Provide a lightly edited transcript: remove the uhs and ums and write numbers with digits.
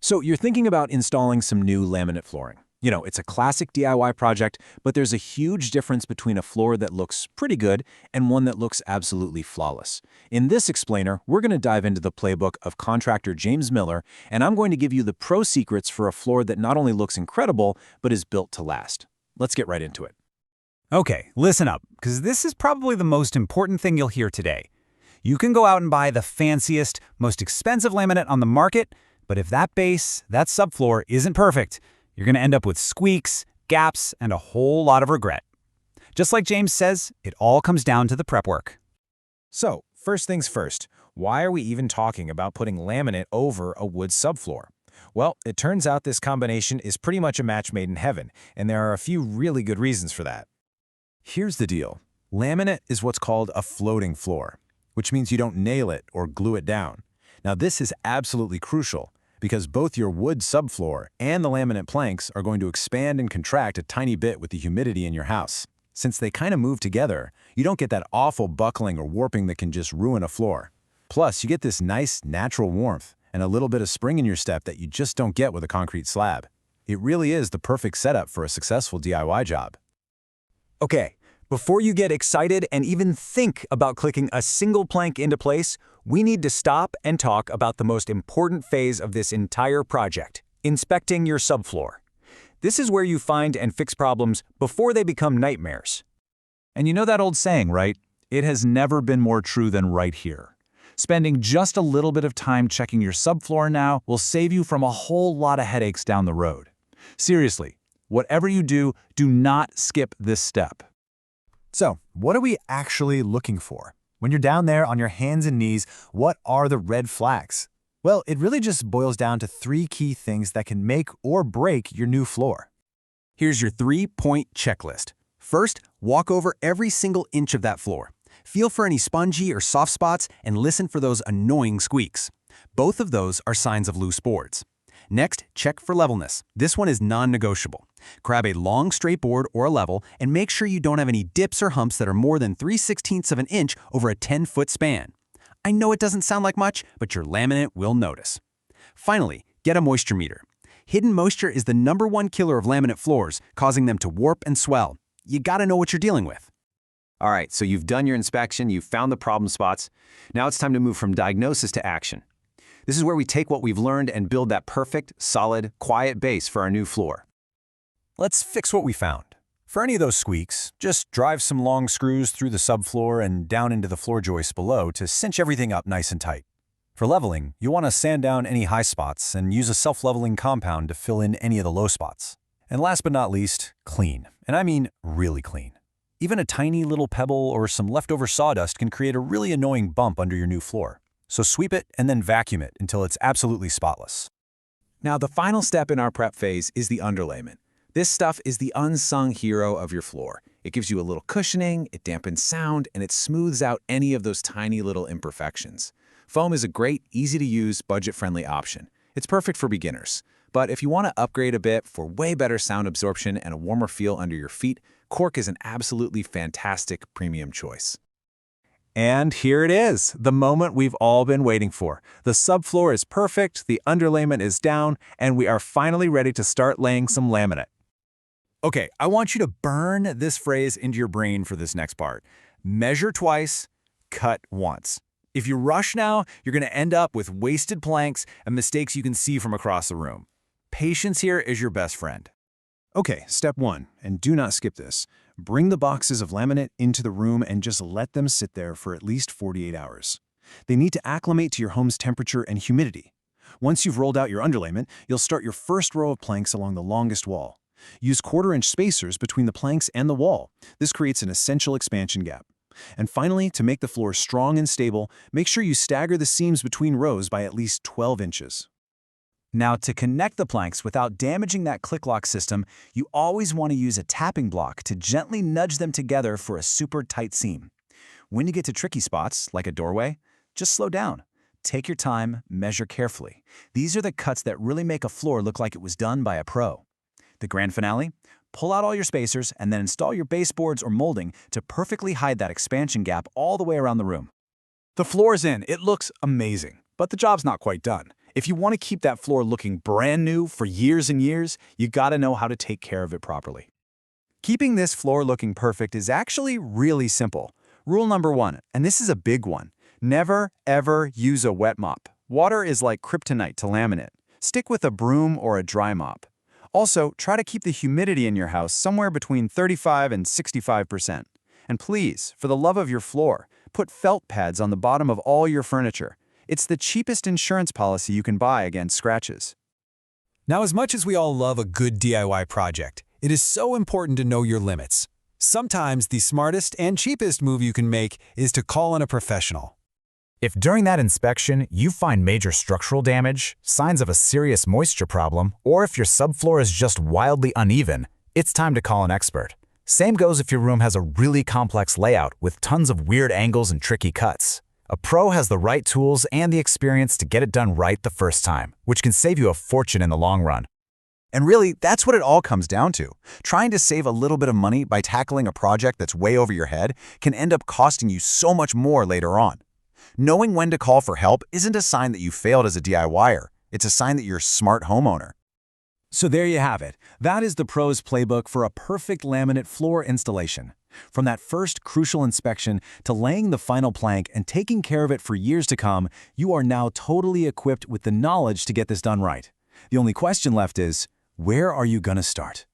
So you're thinking about installing some new laminate flooring. It's a classic DIY project, but there's a huge difference between a floor that looks pretty good and one that looks absolutely flawless. In this explainer, we're going to dive into the playbook of contractor James Miller, and I'm going to give you the pro secrets for a floor that not only looks incredible, but is built to last. Let's get right into it. Okay, listen up, because this is probably the most important thing you'll hear today. You can go out and buy the fanciest, most expensive laminate on the market, but if that base, that subfloor, isn't perfect, you're going to end up with squeaks, gaps, and a whole lot of regret. Just like James says, it all comes down to the prep work. So, first things first, why are we even talking about putting laminate over a wood subfloor? Well, it turns out this combination is pretty much a match made in heaven, and there are a few really good reasons for that. Here's the deal. Laminate is what's called a floating floor, which means you don't nail it or glue it down. Now, this is absolutely crucial because both your wood subfloor and the laminate planks are going to expand and contract a tiny bit with the humidity in your house. Since they kind of move together, you don't get that awful buckling or warping that can just ruin a floor. Plus, you get this nice, natural warmth and a little bit of spring in your step that you just don't get with a concrete slab. It really is the perfect setup for a successful DIY job. Okay, before you get excited and even think about clicking a single plank into place, we need to stop and talk about the most important phase of this entire project, inspecting your subfloor. This is where you find and fix problems before they become nightmares. And you know that old saying, right? It has never been more true than right here. Spending just a little bit of time checking your subfloor now will save you from a whole lot of headaches down the road. Seriously, whatever you do, do not skip this step. So, what are we actually looking for? When you're down there on your hands and knees, what are the red flags? Well, it really just boils down to 3 key things that can make or break your new floor. Here's your 3-point checklist. First, walk over every single inch of that floor. Feel for any spongy or soft spots and listen for those annoying squeaks. Both of those are signs of loose boards. Next, check for levelness. This one is non-negotiable. Grab a long straight board or a level and make sure you don't have any dips or humps that are more than 3/16 of an inch over a 10-foot span. I know it doesn't sound like much, but your laminate will notice. Finally, get a moisture meter. Hidden moisture is the #1 killer of laminate floors, causing them to warp and swell. You gotta know what you're dealing with. All right, so you've done your inspection, you've found the problem spots. Now it's time to move from diagnosis to action. This is where we take what we've learned and build that perfect, solid, quiet base for our new floor. Let's fix what we found. For any of those squeaks, just drive some long screws through the subfloor and down into the floor joists below to cinch everything up nice and tight. For leveling, you'll want to sand down any high spots and use a self-leveling compound to fill in any of the low spots. And last but not least, clean. And I mean really clean. Even a tiny little pebble or some leftover sawdust can create a really annoying bump under your new floor. So sweep it and then vacuum it until it's absolutely spotless. Now, the final step in our prep phase is the underlayment. This stuff is the unsung hero of your floor. It gives you a little cushioning, it dampens sound, and it smooths out any of those tiny little imperfections. Foam is a great, easy-to-use, budget-friendly option. It's perfect for beginners. But if you want to upgrade a bit for way better sound absorption and a warmer feel under your feet, cork is an absolutely fantastic premium choice. And here it is, the moment we've all been waiting for. The subfloor is perfect, the underlayment is down, and we are finally ready to start laying some laminate. Okay, I want you to burn this phrase into your brain for this next part. Measure twice, cut once. If you rush now, you're going to end up with wasted planks and mistakes you can see from across the room. Patience here is your best friend. Okay, step 1, and do not skip this. Bring the boxes of laminate into the room and just let them sit there for at least 48 hours. They need to acclimate to your home's temperature and humidity. Once you've rolled out your underlayment, you'll start your first row of planks along the longest wall. Use 1/4-inch spacers between the planks and the wall. This creates an essential expansion gap. And finally, to make the floor strong and stable, make sure you stagger the seams between rows by at least 12 inches. Now, to connect the planks without damaging that click-lock system, you always want to use a tapping block to gently nudge them together for a super tight seam. When you get to tricky spots, like a doorway, just slow down. Take your time, measure carefully. These are the cuts that really make a floor look like it was done by a pro. The grand finale? Pull out all your spacers and then install your baseboards or molding to perfectly hide that expansion gap all the way around the room. The floor's in. It looks amazing, but the job's not quite done. If you want to keep that floor looking brand new for years and years, you gotta know how to take care of it properly. Keeping this floor looking perfect is actually really simple. Rule number 1, and this is a big one, never, ever use a wet mop. Water is like kryptonite to laminate. Stick with a broom or a dry mop. Also, try to keep the humidity in your house somewhere between 35 and 65%. And please, for the love of your floor, put felt pads on the bottom of all your furniture. It's the cheapest insurance policy you can buy against scratches. Now, as much as we all love a good DIY project, it is so important to know your limits. Sometimes the smartest and cheapest move you can make is to call in a professional. If during that inspection you find major structural damage, signs of a serious moisture problem, or if your subfloor is just wildly uneven, it's time to call an expert. Same goes if your room has a really complex layout with tons of weird angles and tricky cuts. A pro has the right tools and the experience to get it done right the first time, which can save you a fortune in the long run. And really, that's what it all comes down to. Trying to save a little bit of money by tackling a project that's way over your head can end up costing you so much more later on. Knowing when to call for help isn't a sign that you failed as a DIYer. It's a sign that you're a smart homeowner. So there you have it. That is the pro's playbook for a perfect laminate floor installation. From that first crucial inspection to laying the final plank and taking care of it for years to come, you are now totally equipped with the knowledge to get this done right. The only question left is, where are you going to start?